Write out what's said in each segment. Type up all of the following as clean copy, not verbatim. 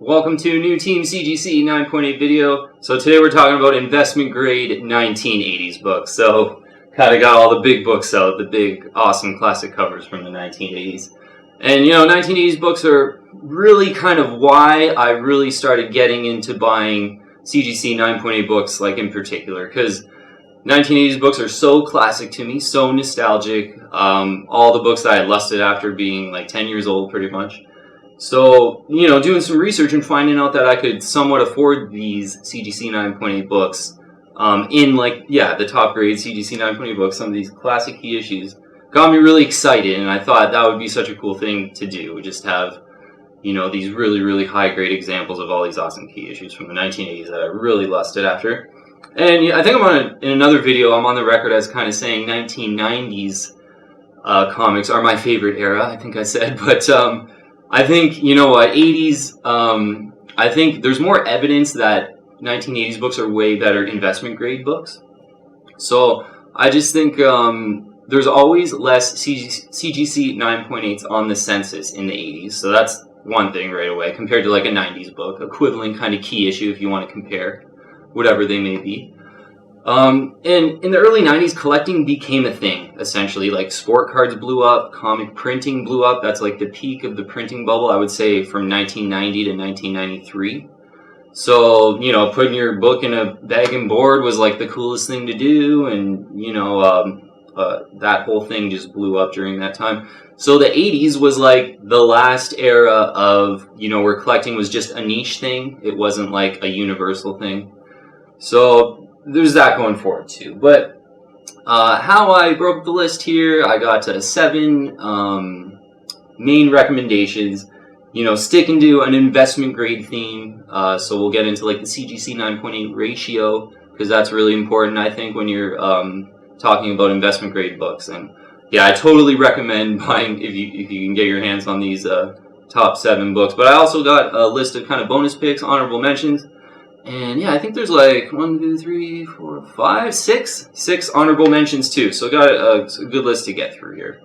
Welcome to a new Team CGC 9.8 video. So today we're talking about investment grade 1980s books. So kind of got all the big books out, the big awesome classic covers from the 1980s. And 1980s books are really kind of why I really started getting into buying CGC 9.8 books, like in particular, because 1980s books are so classic to me, so nostalgic. All the books that I lusted after being like 10 years old pretty much. So, doing some research and finding out that I could somewhat afford these CGC 9.8 books in the top grade CGC 9.8 books, some of these classic key issues, got me really excited, and I thought that would be such a cool thing to do, just have, these really, really high grade examples of all these awesome key issues from the 1980s that I really lusted after. And I think in another video, I'm on the record as kind of saying 1990s comics are my favorite era, I think I said, but I think, 80s, I think there's more evidence that 1980s books are way better investment grade books. So I just think there's always less CGC 9.8s on the census in the 80s. So that's one thing right away compared to like a 90s book, equivalent kind of key issue if you want to compare, whatever they may be. And in the early 90s, collecting became a thing, essentially. Like, sport cards blew up, comic printing blew up. That's like the peak of the printing bubble, I would say, from 1990 to 1993. So, putting your book in a bag and board was like the coolest thing to do, and, that whole thing just blew up during that time. So the 80s was like the last era of, where collecting was just a niche thing. It wasn't like a universal thing. So there's that going forward too. But how I broke the list here, I got to 7 main recommendations, sticking to an investment grade theme. So we'll get into like the CGC 9.8 ratio, because that's really important, I think, when you're talking about investment grade books. And yeah, I totally recommend buying if you can get your hands on these top 7 books. But I also got a list of kind of bonus picks, honorable mentions. And yeah, I think there's like 6 honorable mentions too. So got a good list to get through here.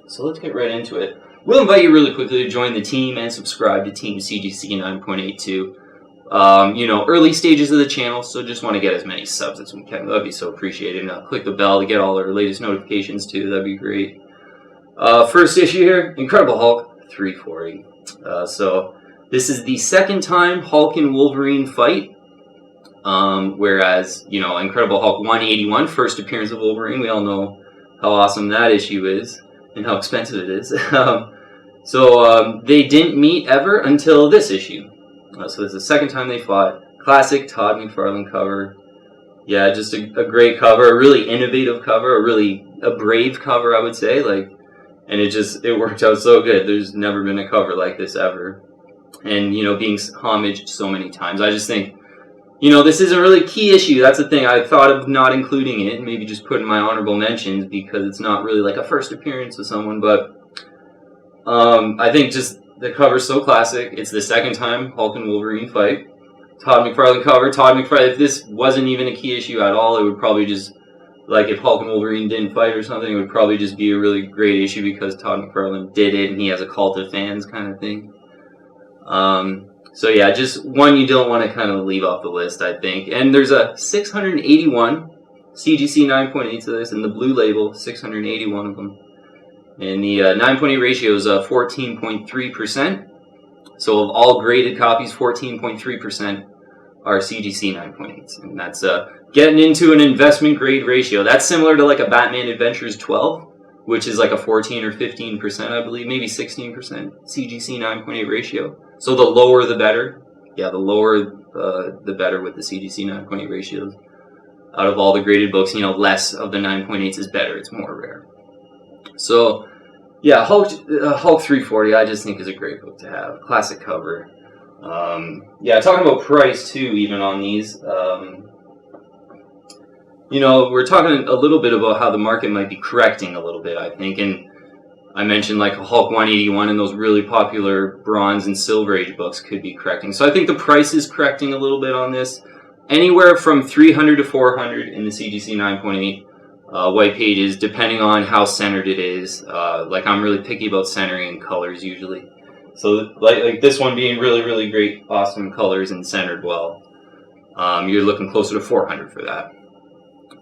So let's get right into it. We'll invite you really quickly to join the team and subscribe to Team CGC 9.8 too. Early stages of the channel, so just want to get as many subs as we can. That'd be so appreciated. And click the bell to get all our latest notifications too. That'd be great. First issue here, Incredible Hulk 340. So this is the second time Hulk and Wolverine fight, whereas, Incredible Hulk 181, first appearance of Wolverine, we all know how awesome that issue is and how expensive it is. So they didn't meet ever until this issue. So it's the second time they fought. Classic Todd McFarlane cover. Yeah, just a great cover, a really innovative cover, a brave cover, I would say. And it worked out so good. There's never been a cover like this ever. And, being homaged so many times. I just think, this isn't really a key issue. That's the thing. I thought of not including it, maybe just putting my honorable mentions, because it's not really like a first appearance of someone. But I think just the cover's so classic. It's the second time Hulk and Wolverine fight. Todd McFarlane cover. Todd McFarlane, if this wasn't even a key issue at all, it would probably just, like if Hulk and Wolverine didn't fight or something, it would probably just be a really great issue because Todd McFarlane did it and he has a cult of fans kind of thing. So yeah, just one you don't want to kind of leave off the list, I think. And there's a 681 CGC 9.8 to this, and the blue label, 681 of them. And the 9.8 ratio is 14.3%. So of all graded copies, 14.3% are CGC 9.8s. And that's getting into an investment grade ratio. That's similar to like a Batman Adventures 12, which is like a 14 or 15%, I believe, maybe 16% CGC 9.8 ratio. So the lower the better. Yeah, the lower the better with the CGC 9.8 ratios. Out of all the graded books, less of the 9.8s is better. It's more rare. So, yeah, Hulk 340, I just think is a great book to have. Classic cover. Yeah, talking about price too, even on these. We're talking a little bit about how the market might be correcting a little bit, I think. And I mentioned like Hulk 181 and those really popular Bronze and Silver Age books could be correcting. So I think the price is correcting a little bit on this. Anywhere from $300 to $400 in the CGC 9.8 white pages, depending on how centered it is. I'm really picky about centering and colors usually. So like this one being really, really great, awesome colors and centered well. You're looking closer to 400 for that.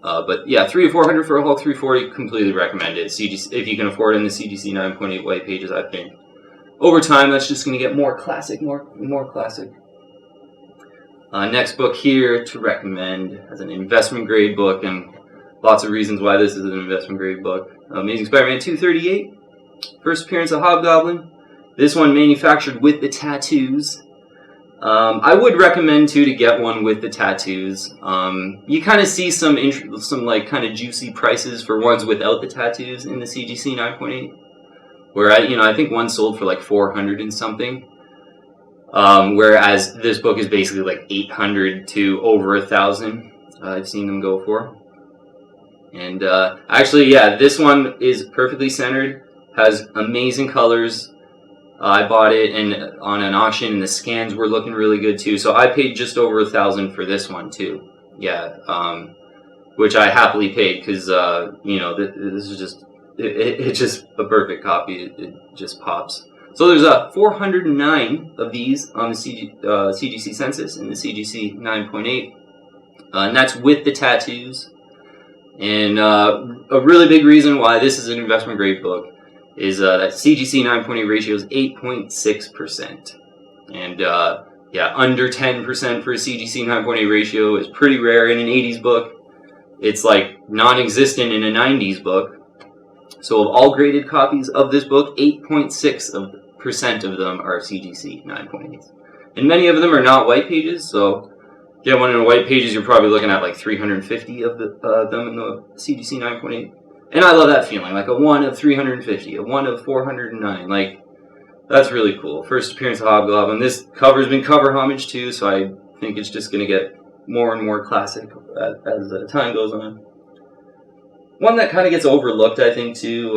But yeah, 300 to 400 for a Hulk 340, completely recommend it. CGC, if you can afford it in the CGC 9.8 white pages, I think. Over time, that's just going to get more classic, more classic. Next book here to recommend as an investment grade book, and lots of reasons why this is an investment grade book. Amazing Spider-Man 238, first appearance of Hobgoblin. This one manufactured with the tattoos. I would recommend too to get one with the tattoos. You kind of see some like kind of juicy prices for ones without the tattoos in the CGC 9.8, where I think one sold for like 400 and something. Whereas this book is basically like 800 to over 1,000. I've seen them go for. And actually, yeah, this one is perfectly centered, has amazing colors. I bought it on an auction, and the scans were looking really good too. So I paid just over 1,000 for this one too. Yeah, which I happily paid because this is just it's just a perfect copy. It just pops. So there's 409 of these on the CGC census in the CGC 9.8, and that's with the tattoos. And a really big reason why this is an investment grade book is that CGC 9.8 ratio is 8.6%. And yeah, under 10% for a CGC 9.8 ratio is pretty rare in an 80s book. It's like non-existent in a 90s book. So of all graded copies of this book, 8.6% of them are CGC 9.8s. And many of them are not white pages, so get one in white pages, you're probably looking at like 350 of them in the CGC 9.8. And I love that feeling, like a 1 of 350, a 1 of 409. Like, that's really cool. First appearance of Hobgoblin. This cover's been cover homage too, so I think it's just going to get more and more classic as time goes on. One that kind of gets overlooked, I think, too,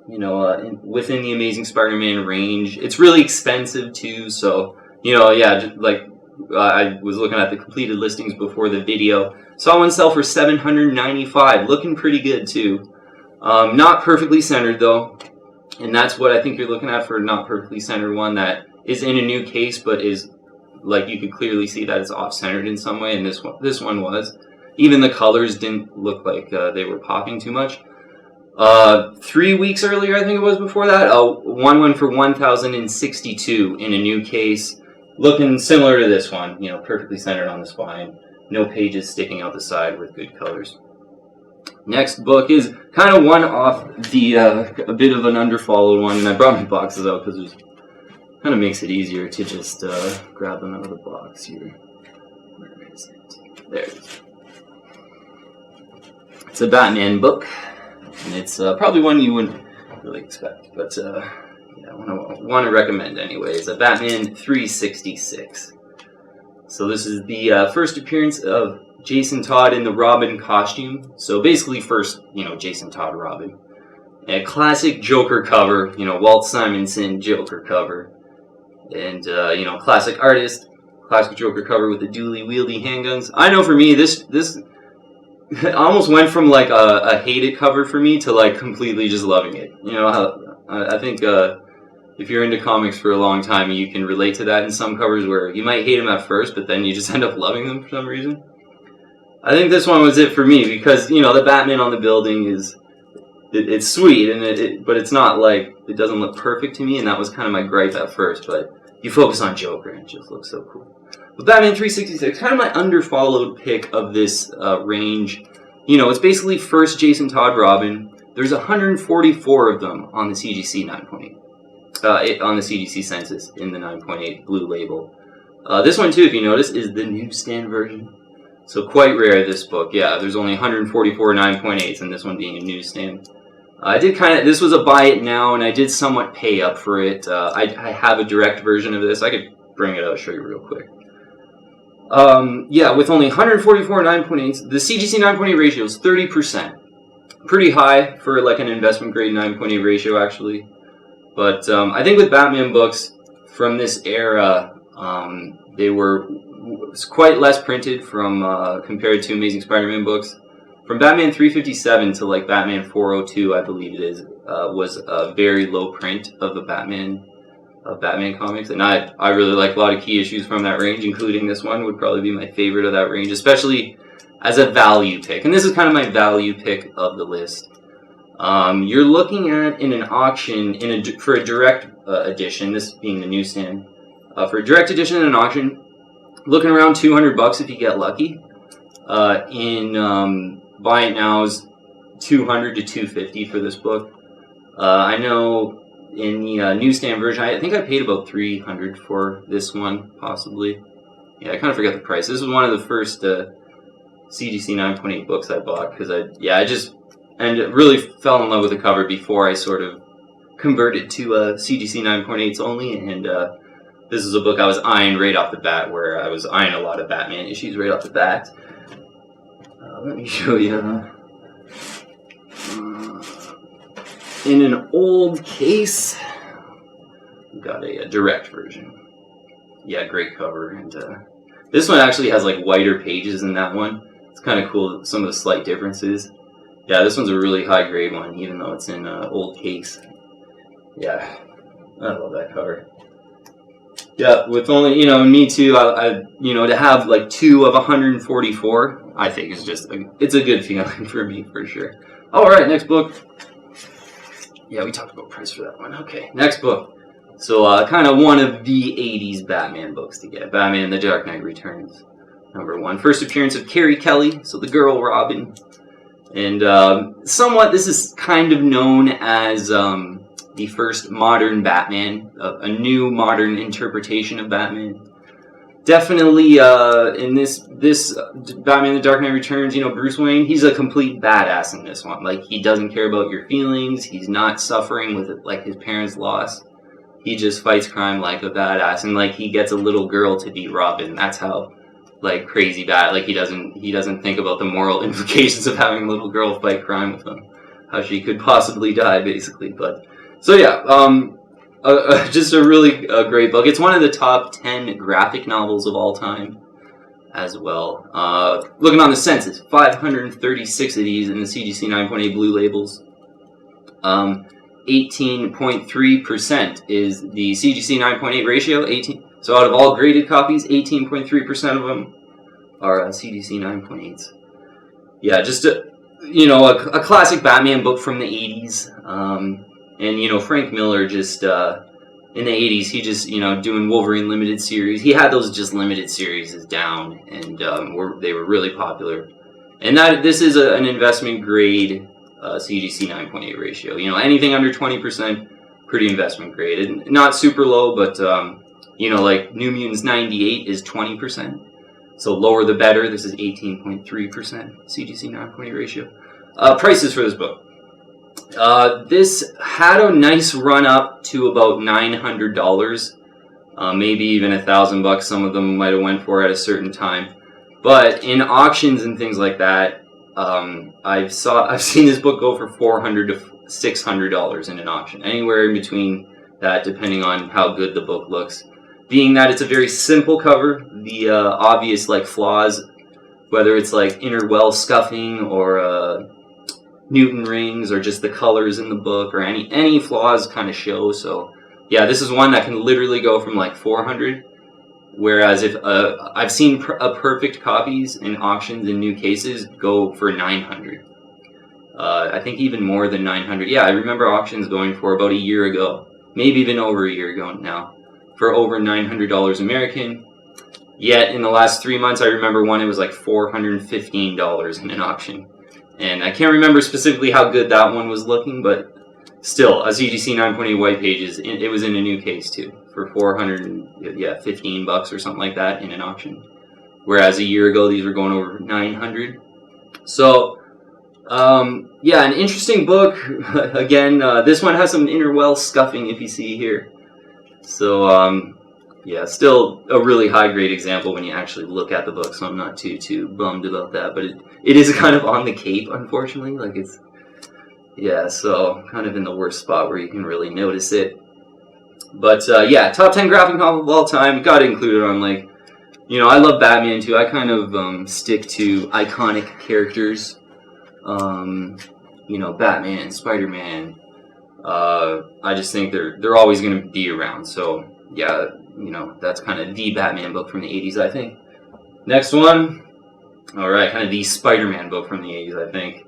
within the Amazing Spider-Man range. It's really expensive too, so, yeah, like, I was looking at the completed listings before the video. Saw one sell for $795, looking pretty good too. Not perfectly centered though, and that's what I think you're looking at for a not perfectly centered one that is in a new case, but is like you could clearly see that it's off-centered in some way, and this one was. Even the colors didn't look like they were popping too much. 3 weeks earlier, I think it was before that, one went for $1,062 in a new case. Looking similar to this one, perfectly centered on the spine. No pages sticking out the side with good colors. Next book is kind of one off the, a bit of an underfollowed one, and I brought my boxes out because it kind of makes it easier to just grab them out of the box here. Where is it? There it is. It's a Batman book, and it's probably one you wouldn't really expect, but yeah, I want to recommend anyway. It's a Batman 366. So this is the first appearance of Jason Todd in the Robin costume. So basically first, Jason Todd Robin. A classic Joker cover, Walt Simonson Joker cover. And, classic artist, classic Joker cover with the dually wieldy handguns. I know for me, this almost went from like a hated cover for me to like completely just loving it. I think if you're into comics for a long time, you can relate to that in some covers where you might hate them at first, but then you just end up loving them for some reason. I think this one was it for me because, the Batman on the building it's sweet, but it's not like, it doesn't look perfect to me, and that was kind of my gripe at first, but you focus on Joker and it just looks so cool. But Batman 366, kind of my underfollowed pick of this range. It's basically first Jason Todd Robin. There's 144 of them on the CGC 9.8. On the CGC census in the 9.8 blue label. This one too, if you notice, is the newsstand version. So quite rare, this book. Yeah, there's only 144 9.8s, and this one being a newsstand. This was a buy it now, and I did somewhat pay up for it. I have a direct version of this. I could bring it out, show you real quick. Yeah, with only 144 9.8s, the CGC 9.8 ratio is 30%. Pretty high for like an investment grade 9.8 ratio, actually. But I think with Batman books from this era, they were quite less printed from compared to Amazing Spider-Man books. From Batman 357 to like Batman 402, I believe it is, was a very low print of the Batman comics, and I really like a lot of key issues from that range, including this one would probably be my favorite of that range, especially as a value pick. And this is kind of my value pick of the list. You're looking at in an auction for a direct edition, this being the newsstand, for a direct edition in an auction, looking around $200 if you get lucky. Buy it now is $200 to $250 for this book. I know in the newsstand version, I think I paid about $300 for this one, possibly. Yeah, I kind of forgot the price. This was one of the first CGC 9.8 books I bought because I really fell in love with the cover before I sort of converted to CGC 9.8s only, and this is a book I was eyeing right off the bat, where I was eyeing a lot of Batman issues right off the bat. Let me show you. In an old case, we've got a direct version. Yeah, great cover, and this one actually has like whiter pages than that one. It's kind of cool, some of the slight differences. Yeah, this one's a really high grade one, even though it's in an old case. Yeah, I love that cover. Yeah, with only, me too, to have like 2 of 144, I think is just, it's a good feeling for me, for sure. All right, next book. Yeah, we talked about price for that one. Okay, next book. So, kind of one of the 80s Batman books to get. Batman The Dark Knight Returns, #1. First appearance of Carrie Kelly, so the girl Robin. And somewhat, this is kind of known as the first modern Batman, a new modern interpretation of Batman. Definitely in this Batman The Dark Knight Returns, Bruce Wayne, he's a complete badass in this one. Like, he doesn't care about your feelings. He's not suffering with like his parents' loss. He just fights crime like a badass, and like he gets a little girl to be Robin. That's how like crazy bad. Like he doesn't think about the moral implications of having a little girl fight crime with him. How she could possibly die, basically. But so yeah, just a really great book. It's one of the top 10 graphic novels of all time as well. Looking on the census, 536 of these in the CGC 9.8 blue labels. 18.3% is the CGC 9.8 ratio. So out of all graded copies, 18.3% of them are CGC 9.8s. Yeah, just a classic Batman book from the 80s. And Frank Miller just in the 80s, he just doing Wolverine limited series. He had those just limited series down, and they were really popular. And this is an investment grade CGC 9.8 ratio. Anything under 20%, pretty investment grade. And not super low, but like New Mutants 98 is 20%. So lower the better. This is 18.3% CGC 9.8 ratio. Prices for this book. This had a nice run up to about $900, maybe even $1,000. Some of them might have went for at a certain time. But in auctions and things like that, I've seen this book go for $400 to $600 in an auction, anywhere in between that, depending on how good the book looks. Being that it's a very simple cover, the obvious like flaws, whether it's like inner well scuffing or Mutant rings or just the colors in the book or any flaws kind of show. So yeah, this is one that can literally go from like $400. Whereas if I've seen perfect copies in auctions in new cases go for $900. I think even more than $900. Yeah, I remember auctions going for about a year ago, maybe even over a year ago now, for over $900 American. Yet in the last 3 months, I remember one, it was like $415 in an auction. And I can't remember specifically how good that one was looking, but still, a CGC 9.8 white pages, it was in a new case too, for $15 or something like that in an auction. Whereas a year ago, these were going over $900. So, yeah, an interesting book. Again, this one has some inner well scuffing, if you see here. So, yeah, still a really high-grade example when you actually look at the book, so I'm not too bummed about that. But it is kind of on the cape, unfortunately. Like, it's... Yeah, so kind of in the worst spot where you can really notice it. But yeah, top 10 graphic novel of all time. Got to include it on, like, I love Batman too. I kind of stick to iconic characters. Batman, Spider-Man, I just think they're always going to be around. So yeah, that's kind of the Batman book from the 80s, I think. Next one, all right, kind of the Spider-Man book from the 80s, I think.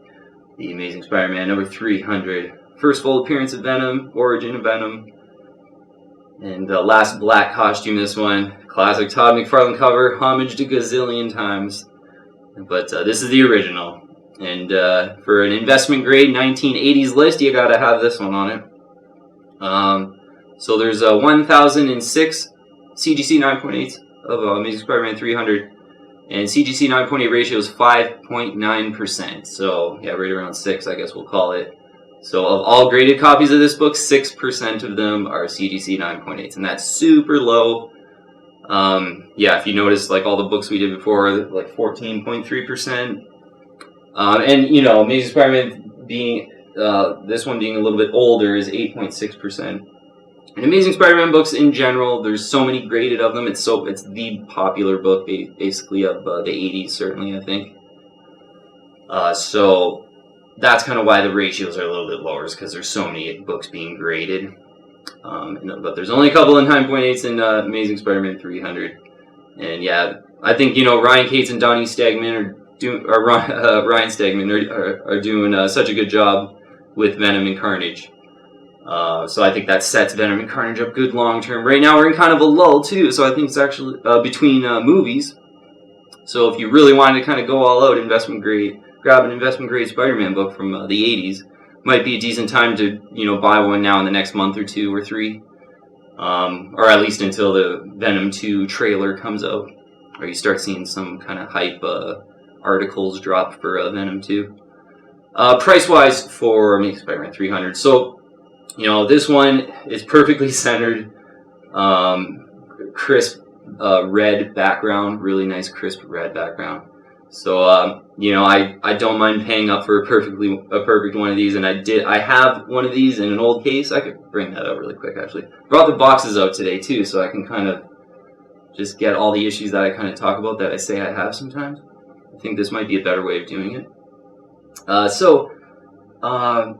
The Amazing Spider-Man, number 300. First full appearance of Venom, origin of Venom, and the last black costume. This one, classic Todd McFarlane cover, homage to gazillion times. But this is the original. And for an investment grade 1980s list, you gotta have this one on it. So there's 1,006 CGC 9.8 of Amazing Spider-Man 300, and CGC 9.8 ratio is 5.9%. So yeah, right around 6, I guess we'll call it. So of all graded copies of this book, 6% of them are CGC 9.8s, and that's super low. Yeah, if you notice, like all the books we did before, like 14.3%. And Amazing Spider-Man being this one being a little bit older is 8.6%. And Amazing Spider-Man books in general, there's so many graded of them. It's the popular book basically of the 80s, certainly, I think. So that's kind of why the ratios are a little bit lower, is because there's so many books being graded. But there's only a couple of 9.8s in Amazing Spider-Man 300. And yeah, I think Ryan Cates and Ryan Stegman are doing such a good job with Venom and Carnage. So I think that sets Venom and Carnage up good long term. Right now we're in kind of a lull too, so I think it's actually between movies. So if you really wanted to kind of go all out, grab an investment grade Spider-Man book from the 80s, might be a decent time to buy one now in the next month or 2 or 3, or at least until the Venom 2 trailer comes out, or you start seeing some kind of hype articles drop for Venom 2. Price-wise for Amazing Spider-Man 300. So, this one is perfectly centered, crisp red background, really nice crisp red background. So, I don't mind paying up for a perfect one of these, and I have one of these in an old case. I could bring that out really quick, actually. Brought the boxes out today, too, so I can kind of just get all the issues that I kind of talk about that I say I have sometimes. I think this might be a better way of doing it.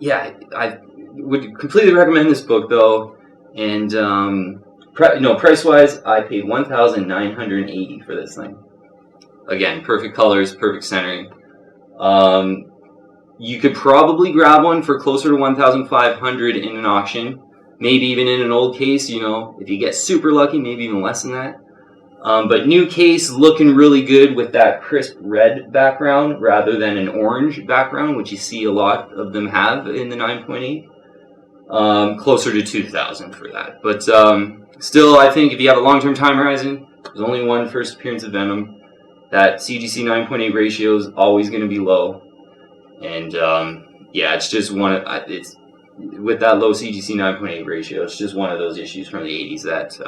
Yeah, I would completely recommend this book, though. And, price-wise, I paid $1,980 for this thing. Again, perfect colors, perfect centering. You could probably grab one for closer to $1,500 in an auction. Maybe even in an old case, if you get super lucky, maybe even less than that. But new case, looking really good with that crisp red background rather than an orange background, which you see a lot of them have in the 9.8. Closer to $2,000 for that. But still, I think if you have a long-term time horizon, there's only one first appearance of Venom. That CGC 9.8 ratio is always going to be low. And yeah, it's just it's with that low CGC 9.8 ratio, it's just one of those issues from the 80s that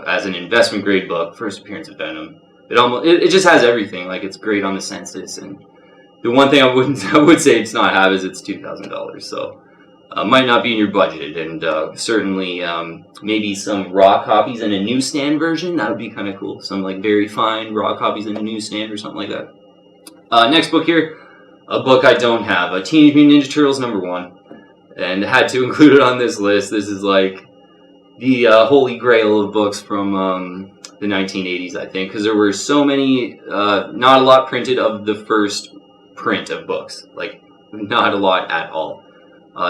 as an investment grade book, first appearance of Venom, it just has everything. Like, it's great on the census, and the one thing I would say it's not have is it's $2,000. So might not be in your budget, and certainly maybe some raw copies in a newsstand version. That would be kind of cool. Some like very fine raw copies in a newsstand or something like that. Next book here, a book I don't have, Teenage Mutant Ninja Turtles #1, and had to include it on this list. This is like the holy grail of books from the 1980s, I think, because there were so many, not a lot printed of the first print of books, like not a lot at all.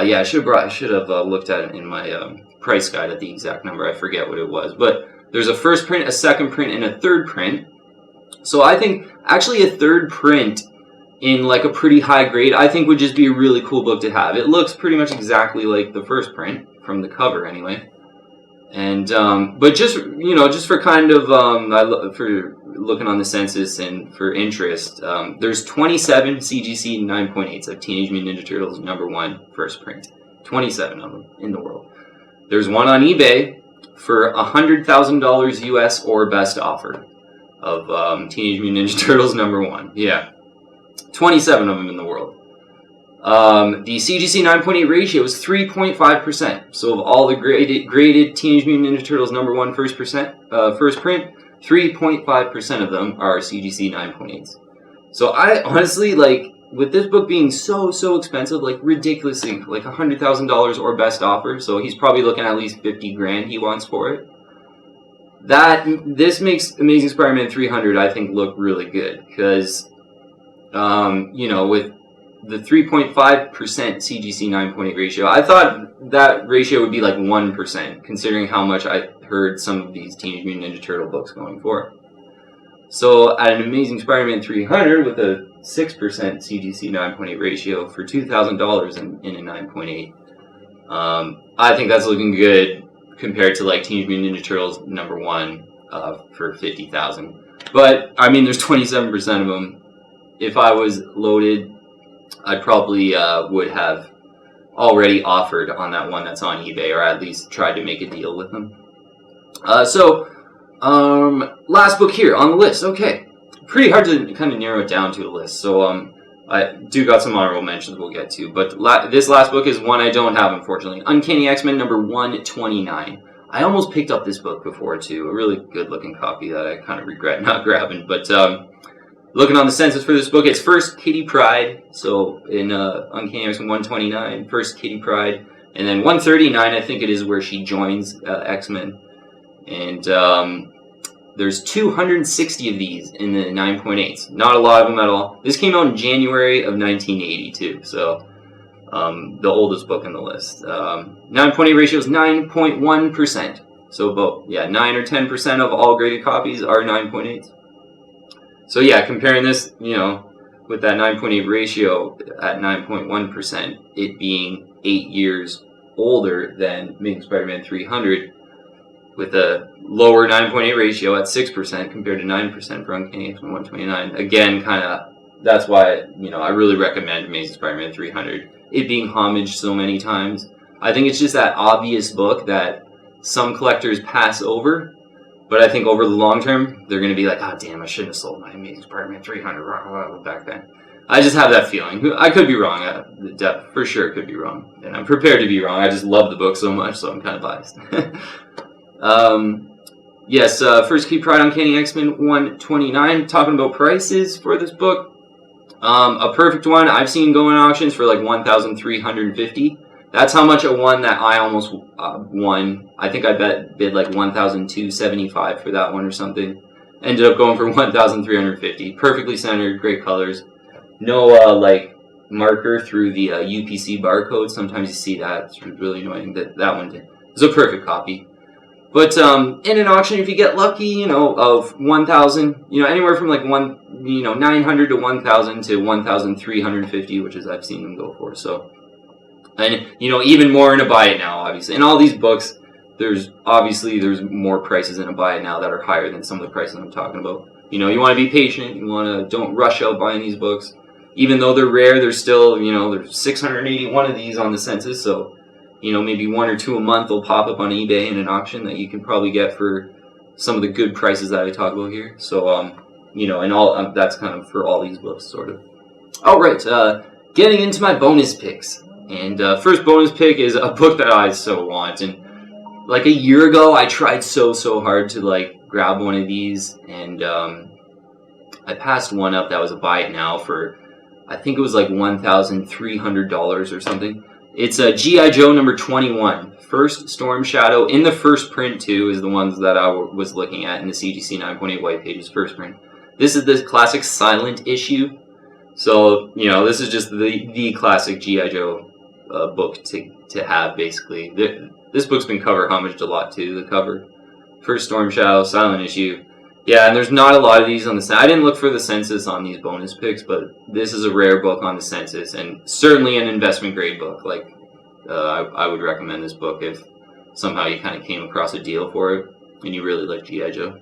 Yeah, I should have looked at it in my price guide at the exact number. I forget what it was, but there's a first print, a second print, and a third print. So I think actually a third print in like a pretty high grade, I think would just be a really cool book to have. It looks pretty much exactly like the first print from the cover, anyway. And but just for kind of for looking on the census and for interest, there's 27 CGC 9.8s of Teenage Mutant Ninja Turtles #1 first print. 27 of them in the world. There's one on eBay for $100,000 US or best offer of Teenage Mutant Ninja Turtles #1. Yeah, 27 of them in the world. The CGC 9.8 ratio is 3.5%. So of all the graded Teenage Mutant Ninja Turtles #1 first print, 3.5% of them are CGC 9.8s. So I honestly, like, with this book being so expensive, like ridiculously, like $100,000 or best offer, so he's probably looking at least $50,000 he wants for it. This makes Amazing Spider-Man 300, I think, look really good because, with the 3.5% CGC 9.8 ratio, I thought that ratio would be like 1%, considering how much I heard some of these Teenage Mutant Ninja Turtle books going for. So at an Amazing Spider-Man 300 with a 6% CGC 9.8 ratio for $2,000 in a 9.8, I think that's looking good compared to like Teenage Mutant Ninja Turtles #1 for $50,000. But I mean, there's 27% of them. If I was loaded, I probably would have already offered on that one that's on eBay, or at least tried to make a deal with them. Last book here on the list. Okay, pretty hard to kind of narrow it down to a list. So I do got some honorable mentions we'll get to, but this last book is one I don't have, unfortunately. Uncanny X-Men #129. I almost picked up this book before too. A really good looking copy that I kind of regret not grabbing, but. Looking on the census for this book, it's first Kitty Pryde. So in Uncanny X-Men 129, first Kitty Pryde. And then 139, I think it is where she joins X-Men. And there's 260 of these in the 9.8s. Not a lot of them at all. This came out in January of 1982. So the oldest book in the list. 9.8 ratio is 9.1%. So about, 9 or 10% of all graded copies are 9.8s. So yeah, comparing this, with that 9.8 ratio at 9.1%, it being 8 years older than Amazing Spider-Man 300, with a lower 9.8 ratio at 6% compared to 9% for Uncanny X-Men 129. Again, that's why, I really recommend Amazing Spider-Man 300. It being homaged so many times. I think it's just that obvious book that some collectors pass over. But I think over the long term, they're going to be like, oh, damn, I shouldn't have sold my Amazing Spider-Man 300 back then. I just have that feeling. I could be wrong. For sure could be wrong. And I'm prepared to be wrong. I just love the book so much, so I'm kind of biased. Yes, first Kitty Pryde Uncanny X-Men 129. Talking about prices for this book. A perfect one I've seen go in auctions for like $1,350. That's how much it won that I almost won. I think I bid like $1,275 for that one or something. Ended up going for $1,350. Perfectly centered, great colors. No marker through the UPC barcode. Sometimes you see that. It's really annoying. That one did. It's a perfect copy. But in an auction, if you get lucky, of 1,000, anywhere from like 900 to 1,000 to 1,350, which is I've seen them go for. So. And, even more in a buy it now, obviously. In all these books, there's more prices in a buy it now that are higher than some of the prices I'm talking about. You want to be patient. You don't rush out buying these books. Even though they're rare, there's still, there's 681 of these on the census. So, maybe 1 or 2 a month will pop up on eBay in an auction that you can probably get for some of the good prices that I talk about here. So, and all that's kind of for all these books, sort of. All right, getting into my bonus picks. And first bonus pick is a book that I so want. And like a year ago, I tried so hard to grab one of these, and I passed one up that was a buy it now for, I think it was like $1,300 or something. It's a G.I. Joe #21. First Storm Shadow in the first print too is the ones that I was looking at in the CGC 9.8 white pages first print. This is the classic silent issue. So this is just the classic G.I. Joe book to have, basically. This book's been cover homaged a lot too. The cover, first Storm Shadow, silent issue. Yeah, and there's not a lot of these on the census. I didn't look for the census on these bonus picks, but this is a rare book on the census, and certainly an investment grade book. I would recommend this book if somehow you kind of came across a deal for it and you really like G.I. Joe.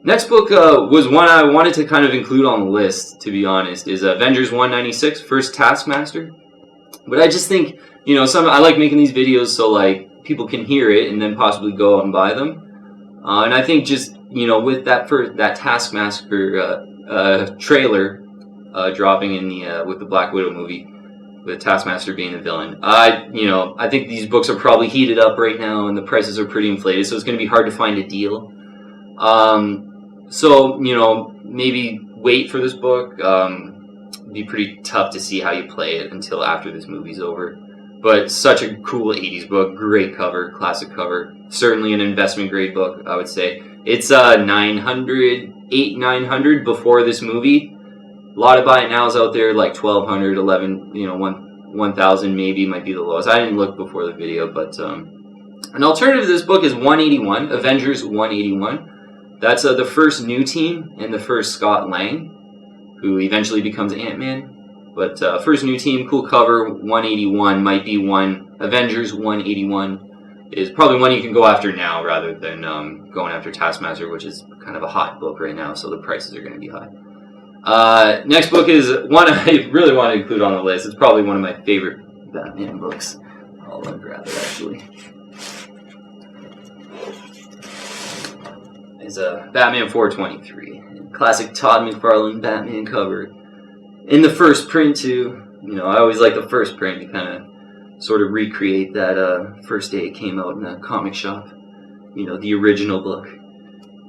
Next book was one I wanted to kind of include on the list, to be honest, is Avengers 196, First Taskmaster. But I just think, I like making these videos so people can hear it and then possibly go out and buy them. And I think just, with that Taskmaster trailer dropping in with the Black Widow movie, with Taskmaster being the villain, I think these books are probably heated up right now and the prices are pretty inflated, so it's going to be hard to find a deal. So, maybe wait for this book. be pretty tough to see how you play it until after this movie's over. But such a cool 80s book, great cover, classic cover. Certainly an investment grade book, I would say. It's 900 before this movie. A lot of buy it nows out there, like 1,200, 11, 1,000 maybe might be the lowest. I didn't look before the video, but an alternative to this book is 181, Avengers 181. That's the first new team and the first Scott Lang, who eventually becomes Ant-Man. But first new team, cool cover, 181 might be one. Avengers 181 is probably one you can go after now rather than going after Taskmaster, which is kind of a hot book right now, so the prices are going to be high. Next book is one I really want to include on the list. It's probably one of my favorite Batman books. I'll grab it actually. Is Batman 423. Classic Todd McFarlane Batman cover. In the first print too. I always like the first print to kind of sort of recreate that first day it came out in a comic shop. The original book.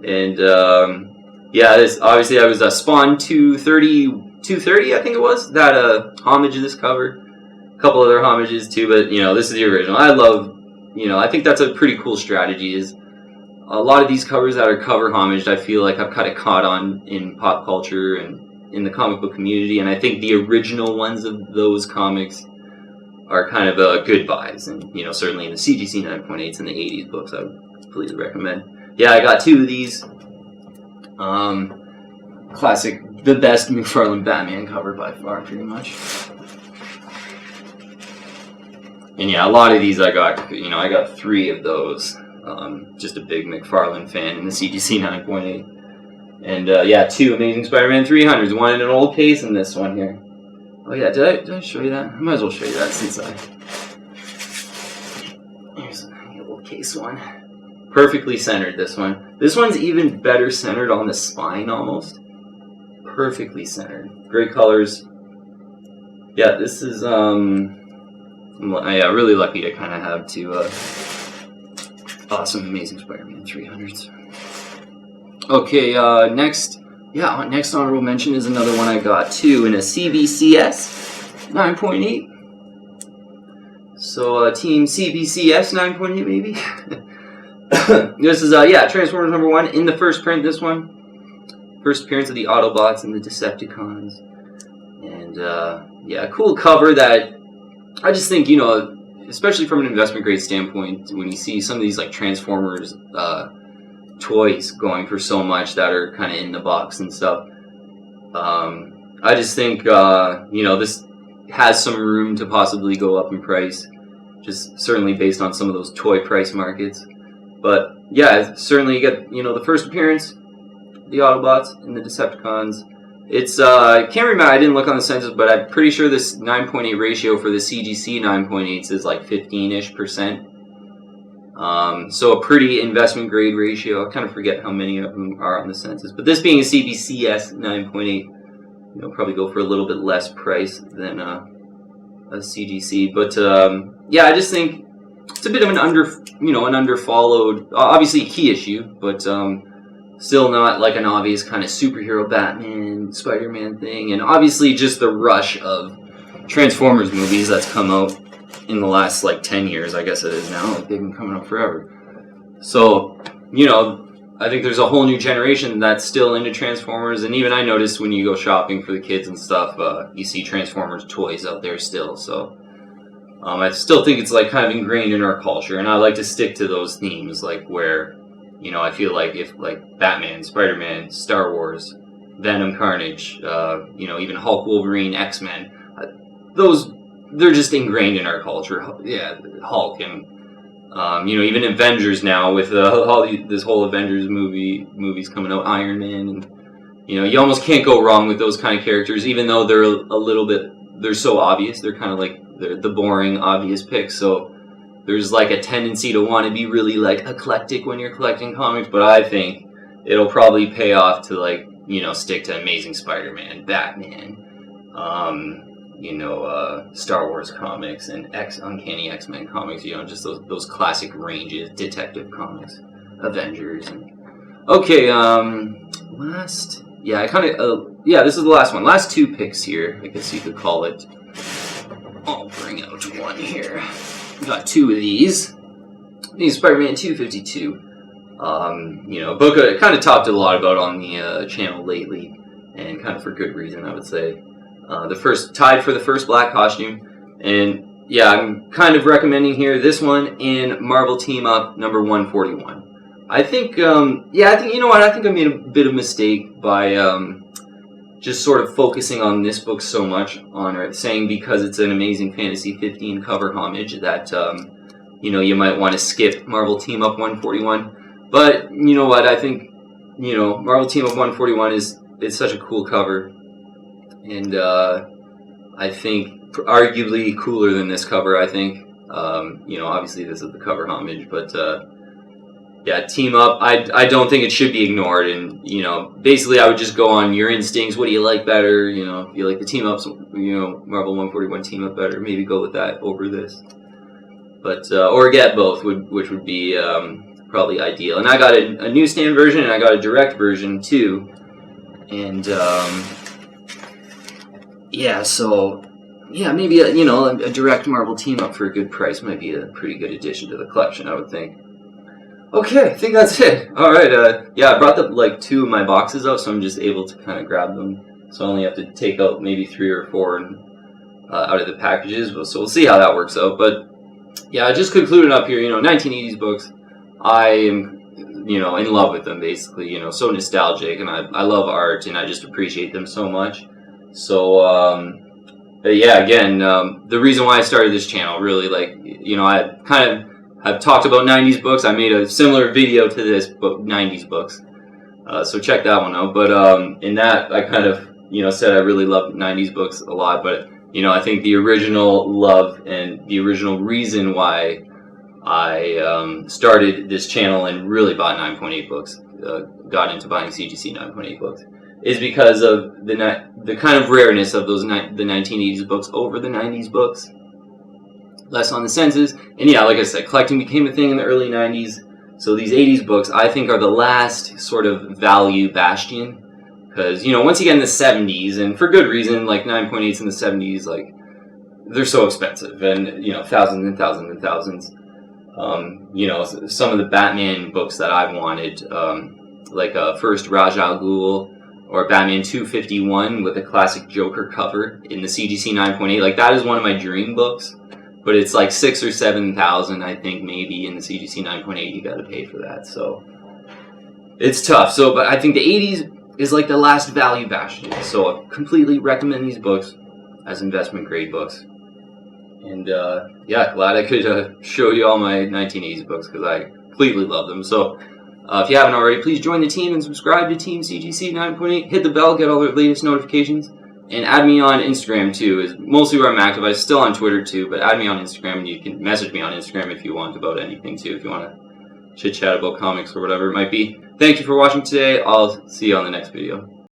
And this obviously I was Spawn 230 I think it was, that homage to this cover. A couple other homages too, but this is the original. I love, I think that's a pretty cool strategy, is a lot of these covers that are cover homaged, I feel like I've kind of caught on in pop culture and in the comic book community, and I think the original ones of those comics are kind of good buys, and certainly in the CGC 9.8s and the 80s books I would completely recommend. Yeah, I got two of these. Classic, the best McFarlane Batman cover by far, pretty much. And yeah, a lot of these I got, I got three of those. Just a big McFarlane fan in the CGC 9.8. And two Amazing Spider-Man 300s, one in an old case and this one here. Oh yeah, did I show you that? I might as well show you that since here's the old case one. Perfectly centered, this one. This one's even better centered on the spine almost. Perfectly centered. Great colors. Yeah, this is really lucky to kind of have two awesome Amazing Spider-Man 300s. Okay, next honorable mention is another one I got too in a CBCS 9.8. So Team CBCS 9.8 maybe. This is Transformers #1 in the first print. This one, first appearance of the Autobots and the Decepticons, and cool cover that I just think especially from an investment grade standpoint, when you see some of these like Transformers toys going for so much that are kind of in the box and stuff, I just think this has some room to possibly go up in price, just certainly based on some of those toy price markets. But yeah, certainly you get the first appearance, the Autobots and the Decepticons. It's I can't remember, I didn't look on the census, but I'm pretty sure this 9.8 ratio for the CGC 9.8s is like 15-ish%. So a pretty investment grade ratio. I kind of forget how many of them are on the census, but this being a CBCS 9.8, probably go for a little bit less price than a CGC. But I just think it's a bit of an underfollowed, obviously a key issue, but still not like an obvious kind of superhero Batman, Spider-Man thing, and obviously just the rush of Transformers movies that's come out in the last like 10 years, I guess it is now. Like, they've been coming out forever. So, I think there's a whole new generation that's still into Transformers, and even I noticed when you go shopping for the kids and stuff, you see Transformers toys out there still. So I still think it's like kind of ingrained in our culture, and I like to stick to those themes, like where I feel like if like Batman, Spider-Man, Star Wars, Venom, Carnage, even Hulk, Wolverine, X-Men, they're just ingrained in our culture. Yeah, Hulk and even Avengers now with this whole Avengers movies coming out, Iron Man, and you almost can't go wrong with those kind of characters, even though they're so obvious. They're kind of like the boring, obvious picks. So there's like a tendency to want to be really like eclectic when you're collecting comics, but I think it'll probably pay off to like stick to Amazing Spider-Man, Batman, Star Wars comics and Uncanny X-Men comics, just those classic ranges, detective comics, Avengers. Okay, last yeah, yeah, this is the last one. Last two picks here, I guess you could call it. I'll bring out one here. We got two of these. The Spider-Man 252. You know, a book I kind of talked a lot about on the channel lately, and kind of for good reason, I would say. Tied for the first black costume, and yeah, I'm kind of recommending here this one and Marvel Team Up number 141. I think, yeah, I think, you know what, I think I made a bit of mistake by just sort of focusing on this book so much on it, saying because it's an Amazing Fantasy 15 cover homage that, you know, you might want to skip Marvel Team Up 141. But, you know what, I think, you know, Marvel Team Up 141 it's such a cool cover. And I think arguably cooler than this cover, I think. You know, obviously this is the cover homage, but yeah, Team Up, I don't think it should be ignored. And, you know, basically I would just go on your instincts. What do you like better? You know, if you like the Team Ups, you know, Marvel 141 Team Up better, maybe go with that over this. But, or get both, which would be probably ideal. And I got a newsstand version and I got a direct version too. And, yeah, so, yeah, maybe, you know, a direct Marvel Team Up for a good price might be a pretty good addition to the collection, I would think. Okay, I think that's it. Alright, yeah, I brought like two of my boxes out, so I'm just able to kind of grab them. So I only have to take out maybe 3 or 4 out of the packages, so we'll see how that works out. But, yeah, just concluding up here, you know, 1980s books, I am, you know, in love with them, basically, you know, so nostalgic, and I love art, and I just appreciate them so much. So, yeah, again, the reason why I started this channel, really, like, you know, I've talked about 90s books. I made a similar video to this book, 90s books. So check that one out. But in that, I kind of, you know, said I really love 90s books a lot. But, you know, I think the original love and the original reason why I started this channel and really bought 9.8 books, got into buying CGC 9.8 books, is because of the kind of rareness of those the 1980s books over the 90s books. Less on the census. And yeah, like I said, collecting became a thing in the early 90s. So these 80s books, I think, are the last sort of value bastion. Because, you know, once you get in the 70s, and for good reason, like 9.8s in the 70s, like, they're so expensive. And, you know, thousands and thousands and thousands. You know, some of the Batman books that I've wanted, like first Raj Al Ghul, or Batman 251 with a classic Joker cover in the CGC 9.8. Like, that is one of my dream books. But it's like 6,000 or 7,000, I think, maybe in the CGC 9.8. You got to pay for that, so it's tough. So, but I think the 80s is like the last value bastion. So I completely recommend these books as investment grade books. And yeah, glad I could show you all my 1980s books because I completely love them. So if you haven't already, please join the team and subscribe to Team CGC 9.8. Hit the bell, get all the latest notifications. And add me on Instagram, too, is mostly where I'm active. I'm still on Twitter, too, but add me on Instagram, and you can message me on Instagram if you want about anything, too, if you want to chit-chat about comics or whatever it might be. Thank you for watching today. I'll see you on the next video.